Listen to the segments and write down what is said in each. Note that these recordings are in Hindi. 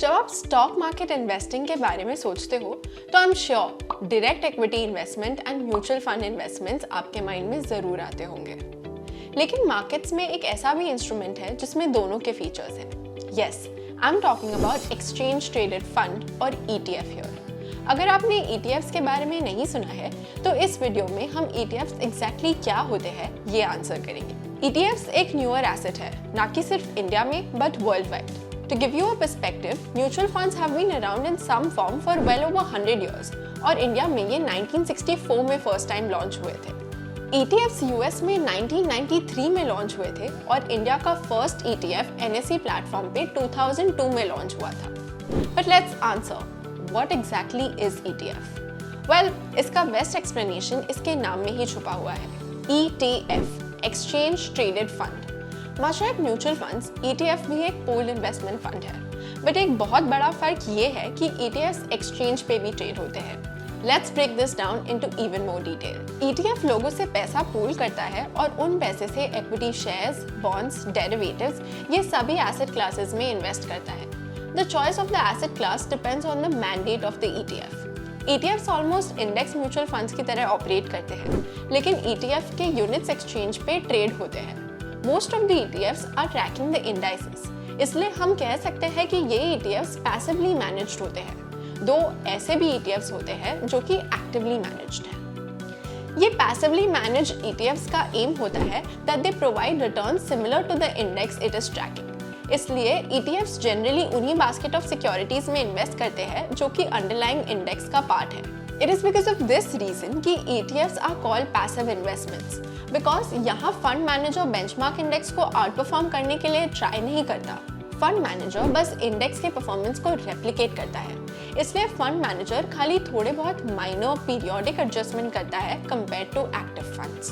जब आप स्टॉक मार्केट इन्वेस्टिंग के बारे में सोचते हो तो I am sure direct equity investment and mutual fund investments आपके माइंड में ज़रूर आते होंगे। लेकिन मार्केट्स में एक ऐसा भी इंस्ट्रूमेंट है जिसमें दोनों के फीचर्स हैं। Yes, I am talking about exchange traded fund और ETF हियर। अगर आपने ETFs के बारे में नहीं सुना है तो इस वीडियो में हम ETFs एग्जैक्टली क्या होते हैं ये आंसर करेंगे। ETFs एक न्यूअर एसेट है, ना कि सिर्फ इंडिया में but world wide. To give you a perspective, mutual funds have been around in some form for well over 100 years और इंडिया में ये 1964 में फर्स्ट टाइम लॉन्च हुए थे। ETFs US में 1993 में लॉन्च हुए थे और इंडिया का फर्स्ट ETF NSE प्लेटफॉर्म पे 2002 में लॉन्च हुआ था। But let's answer, what exactly is ETF? Well, इसका बेस्ट एक्सप्लेनेशन इसके नाम में ही छुपा हुआ है। ETF, Exchange Traded Fund। माशायद म्यूचुअल फंड्स ETF भी एक पूल इन्वेस्टमेंट फंड है, बट एक बहुत बड़ा फर्क ये है कि ETFs एक्सचेंज पे भी ट्रेड होते हैं। Let's break this down into even more detail. ETF लोगों से पैसा पूल करता है और उन पैसे से इक्विटी शेयर्स, बॉन्ड्स, डेरिवेटिव्स ये सभी एसेट क्लासेस में इन्वेस्ट करता है। The choice of the asset class depends on the mandate of the ETF। ETFs almost index mutual funds की तरह ऑपरेट करते हैं, लेकिन ETF के यूनिट्स एक्सचेंज पे ट्रेड होते हैं। Most of the ETFs are tracking the indices, इसलिए हम कह सकते हैं कि ये ETFs passively managed होते हैं, दो ऐसे भी ETFs होते हैं जो कि actively managed हैं। ये passively managed ETFs का aim होता है that they provide returns similar to the index it is tracking। इसलिए ETFs generally उन्हीं basket of securities में invest करते हैं जो कि underlying index का part है। It is because of this reason कि ETFs are called passive investments, because यहाँ फंड मैनेजर बेंचमार्क इंडेक्स को आउट परफॉर्म करने के लिए ट्राई नहीं करता। फंड मैनेजर बस इंडेक्स के परफॉर्मेंस को रेप्लिकेट करता है, इसलिए फंड मैनेजर खाली थोड़े बहुत माइनर पीरियोडिक एडजस्टमेंट करता है कंपेयर टू एक्टिव फंड्स।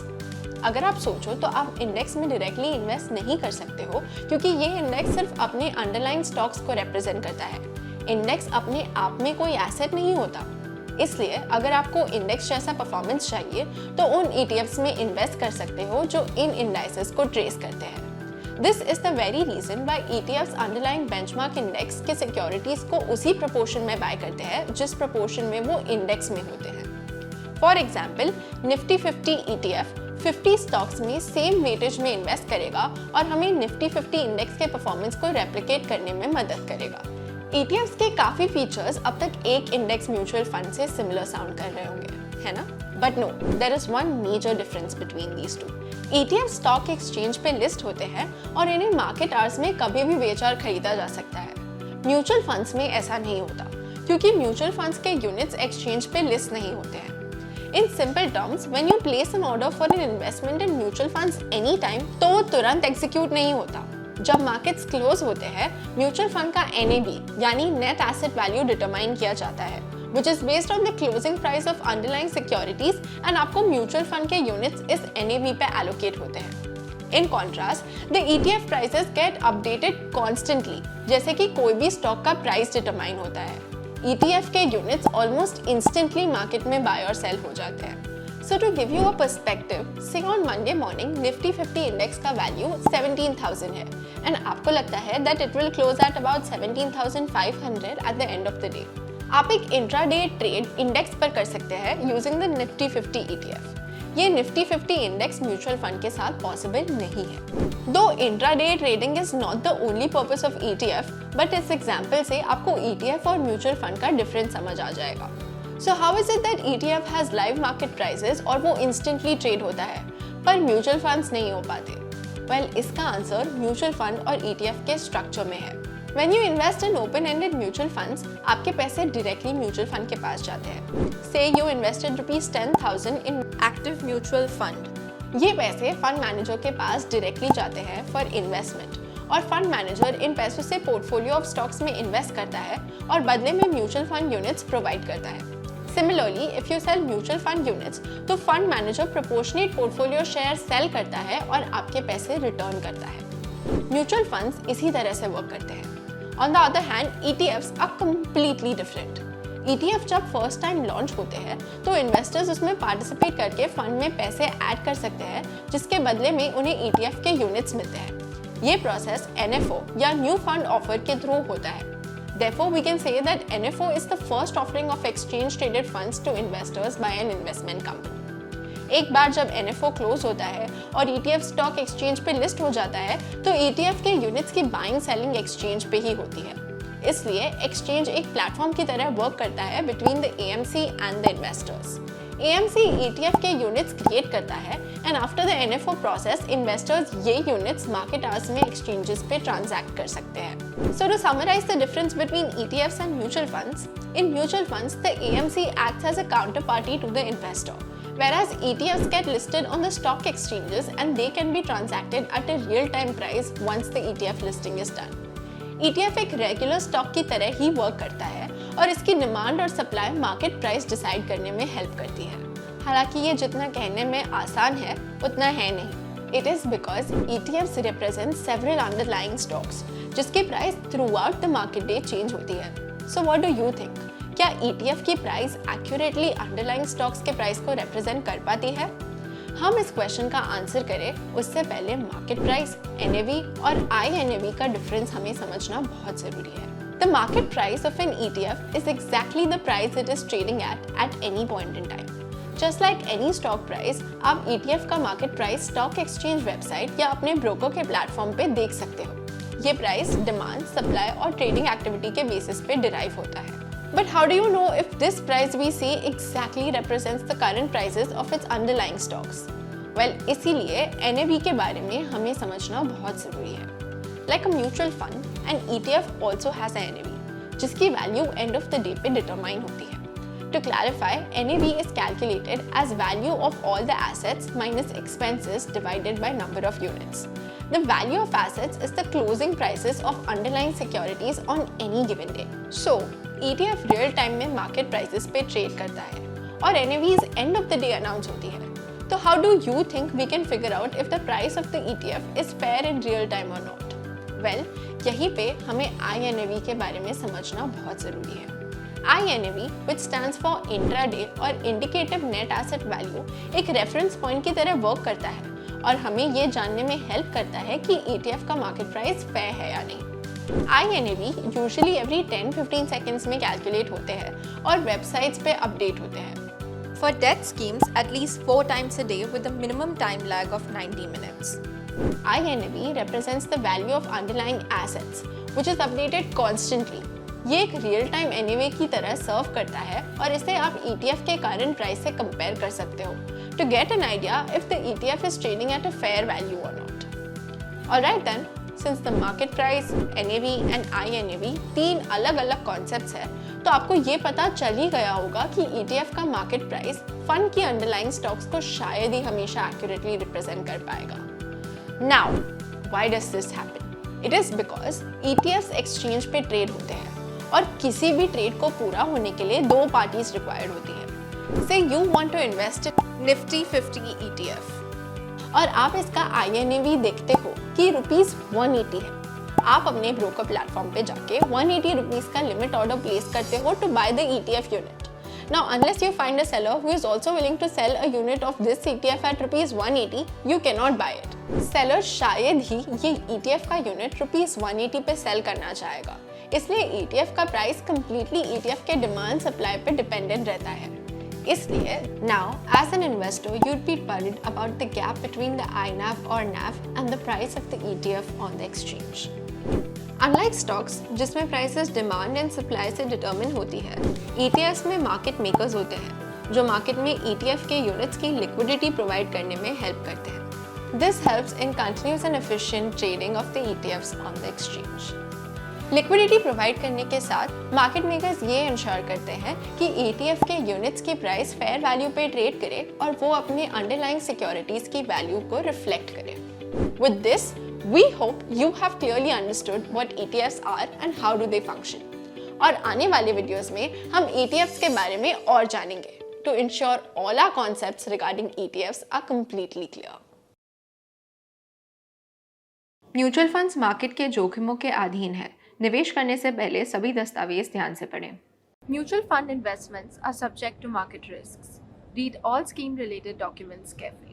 अगर आप सोचो तो आप इंडेक्स में डायरेक्टली इन्वेस्ट नहीं कर सकते हो, क्योंकि ये इंडेक्स सिर्फ अपने अंडरलाइन स्टॉक्स को रिप्रेजेंट करता है। इंडेक्स अपने आप में कोई एसेट नहीं होता। इसलिए अगर आपको इंडेक्स जैसा परफॉर्मेंस चाहिए तो उन ETFs में इन्वेस्ट कर सकते हो जो इन इंडाइसेस को ट्रेस करते हैं। This is the very reason why ETFs underlying benchmark index के सिक्योरिटीज को उसी प्रोपोर्शन में बाय करते हैं जिस प्रोपोर्शन में वो इंडेक्स में होते हैं। For example, Nifty 50 ETF 50 stocks में सेम वेटेज में इन्वेस्ट करेगा और हमें निफ्टी 50 इंडेक्स के परफॉर्मेंस को रेप्लिकेट करने में मदद करेगा। ETFs के काफी फीचर्स अब तक एक इंडेक्स म्यूचुअल फंड से सिमिलर साउंड कर रहे होंगे, है ना? But no, there is one major difference between these two. ETF stock exchange पे लिस्ट होते हैं और इन्हें मार्केट आवर्स में कभी भी बेचा और खरीदा जा सकता है। म्यूचुअल फंड्स में ऐसा नहीं होता, क्योंकि म्यूचुअल फंड्स के यूनिट्स एक्सचेंज पे लिस्ट नहीं होते हैं। In simple terms, when you place N order for an investment in mutual funds any time, तो वो तुरंत एग्जीक्यूट नहीं होता। जब मार्केट्स क्लोज होते हैं, म्यूचुअल फंड का NAV यानी नेट एसेट वैल्यू डिटरमाइन किया जाता है, which is based on the closing price of underlying securities, and आपको म्यूचुअल फंड के यूनिट्स इस NAV पे एलोकेट होते हैं। In contrast, the ETF prices get updated constantly, जैसे कि कोई भी स्टॉक का प्राइस डिटरमाइन होता है। ETF के यूनिट्स ऑलमोस्ट इंस्टेंटली मार्केट में बाय और सेल हो जाते हैं। So to give you a perspective, say on Monday morning, Nifty 50 index का वैल्यू 17,000 है, and आपको लगता है that it will close at about 17,500 at the end of the day. आप एक इंट्राडे ट्रेड इंडेक्स पर कर सकते हैं using the Nifty 50 ETF। ये Nifty 50 इंडेक्स म्यूचुअल फंड के साथ पॉसिबल नहीं है। दो intraday trading is not the only purpose of ETF, but इस एग्जाम्पल से आपको ETF और म्यूचुअल फंड का डिफरेंस समझ आ जाएगा। So how is it that ETF has live market prices और वो instantly trade होता है, पर म्यूचुअल फंड्स नहीं हो पाते? Well, इसका आंसर म्यूचुअल फंड और ETF के स्ट्रक्चर में है। When you invest in open-ended mutual funds, आपके पैसे directly म्यूचुअल फंड के पास जाते हैं। Say you invested ₹10,000 in active mutual fund। ये पैसे फंड मैनेजर के पास directly जाते हैं for investment, और फंड मैनेजर इन पैसों से पोर्टफोलियो ऑफ स्टॉक्स में इन्वेस्ट करता है और बदले में म्यूचुअल फंड यूनिट्स प्रोवाइड करता है। Similarly, if you sell mutual fund units, तो fund manager proportionate portfolio share sell करता है और आपके पैसे रिटर्न करता है। म्यूचुअल फंड्स इसी तरह से वर्क करते हैं। On the other hand, ETFs are completely different. ETF जब फर्स्ट टाइम लॉन्च होते हैं तो इन्वेस्टर्स उसमें पार्टिसिपेट करके फंड में पैसे ऐड कर सकते हैं, जिसके बदले में उन्हें ETF के यूनिट्स मिलते हैं। ये प्रोसेस NFO या न्यू फंड ऑफर के थ्रू होता है। Therefore, we can say that NFO is the first offering of exchange-traded funds to investors by an investment company. एक बार जब NFO क्लोज होता है और ETF स्टॉक एक्सचेंज पे लिस्ट हो जाता है, तो ETF के यूनिट्स की बाइंग सेलिंग एक्सचेंज पे ही होती है। इसलिए एक्सचेंज एक प्लेटफॉर्म की तरह वर्क करता है between the AMC and the investors. AMC ETF के यूनिट्स क्रिएट करता है and after the NFO process investors ये यूनिट्स मार्केट आवर्स में एक्सचेंजेस पे ट्रांजैक्ट कर सकते हैं। So to summarise the difference between ETFs and mutual funds, in mutual funds the AMC acts as a counterparty to the investor, whereas ETFs get listed on the stock exchanges and they can be transacted at a real-time price once the ETF listing is done. ETF एक रेगुलर स्टॉक की तरह ही वर्क करता है और इसकी डिमांड और सप्लाई मार्केट प्राइस डिसाइड करने में हेल्प करती है। हालांकि ये जितना कहने में आसान है उतना है नहीं। It is because ETFs represent several underlying stocks जिसकी price throughout the market day change होती है। So what do you think? क्या ETF की प्राइस एक्यूरेटली अंडरलाइंग स्टॉक्स के प्राइस को रिप्रेजेंट कर पाती है? हम इस क्वेश्चन का आंसर करें उससे पहले मार्केट प्राइस NAV और INAV का डिफरेंस हमें समझना बहुत जरूरी है। The market price of an ETF is exactly the price it is trading at any point in time. Just like any stock price, आप ETF का market price stock exchange website या अपने broker के प्लेटफॉर्म पे देख सकते हो। ये प्राइस डिमांड, सप्लाई और ट्रेडिंग एक्टिविटी के बेसिस पे डिराइव होता है। But how do you know if this price we see exactly represents the current prices of its underlying stocks? Well, इसीलिए NAV के बारे में हमें समझना बहुत ज़रूरी है। Like a mutual fund, an ETF also has a NAV, जिसकी value end of the day पे determine होती है। To clarify, NAV is calculated as value of all the assets minus expenses divided by number of units. The value of assets is the closing prices of underlying securities on any given day. So, ETF real time में market prices पे trade करता है और NAVs end of the day announce होती है। तो how do you think we can figure out if the price of the ETF is fair in real time or not? Well, यहीं पे हमें INAV के बारे में समझना बहुत ज़रूरी है। INAV, which stands for Intraday और Indicative Net Asset Value, एक रेफरेंस पॉइंट की तरह वर्क करता है और हमें ये जानने में हेल्प करता है कि ETF का मार्केट प्राइस फेयर है या नहीं। INAV यूजुअली एवरी 10-15 सेकेंड्स में कैलकुलेट होते हैं और वेबसाइट्स पे अपडेट होते हैं। For debt schemes, at least 4 times a day with a minimum time lag of 90 minutes. INAV represents the value of underlying assets, which is updated constantly. ये एक रियल टाइम NAV की तरह सर्व करता है और इसे आप ETF के करंट प्राइस से कंपेयर कर सकते हो to get an idea if the ETF is trading at a fair value or not. Alright then, since the market price, NAV and INAV तीन अलग अलग कॉन्सेप्ट्स है, तो आपको ये पता चल ही गया होगा कि ETF का मार्केट प्राइस फंड की अंडरलाइंग स्टॉक्स को शायद ही हमेशा एक्यूरेटली रिप्रेजेंट कर पाएगा। Now, why does this happen? It is because ETFs exchange पे ट्रेड होते हैं और किसी भी ट्रेड को पूरा होने के लिए 2 पार्टीज रिक्वायर्ड होती है। Say you want to invest in Nifty 50 ETF और आप इसका INAV देखते हो कि ₹180 है। आप अपने ब्रोकर प्लेटफॉर्म पे जाके 180 रुपीस का लिमिट ऑर्डर प्लेस करते हो to buy the ETF unit. Now, unless you find a seller who is also willing to sell a unit of this ETF at ₹180, you cannot buy it. Seller शायद ही ये ETF का यूनिट ₹180 पे सेल करना चाहेगा, इसलिए ETF का प्राइस completely ETF के डिमांड सप्लाई पे डिपेंडेंट रहता है। इसलिए now, as an investor, you'd be worried about the gap between the INAV or NAV and the price of the ETF on the exchange. Unlike stocks, जिसमें prices demand and supply से determine होती है, ETFs में market makers होते हैं, जो market में ETF के units की liquidity provide करने में help करते हैं। This helps in continuous and efficient trading of the ETFs on the exchange. Liquidity provide करने के साथ मार्केट मेकर्स ये इंश्योर करते हैं कि ETF के यूनिट्स की प्राइस फेयर वैल्यू पे ट्रेड करे और वो अपने अंडरलाइंग सिक्योरिटीज की वैल्यू को रिफ्लेक्ट करे। With this, we hope you have clearly understood what ETFs are and how do they function. और आने वाले वीडियोस में हम ETFs के बारे में और जानेंगे to ensure all our concepts regarding ETFs are completely clear. Mutual funds market के जोखिमों के अधीन है। निवेश करने से पहले सभी दस्तावेज ध्यान से पढ़ें। Mutual fund investments are subject to market risks. Read all scheme related documents carefully.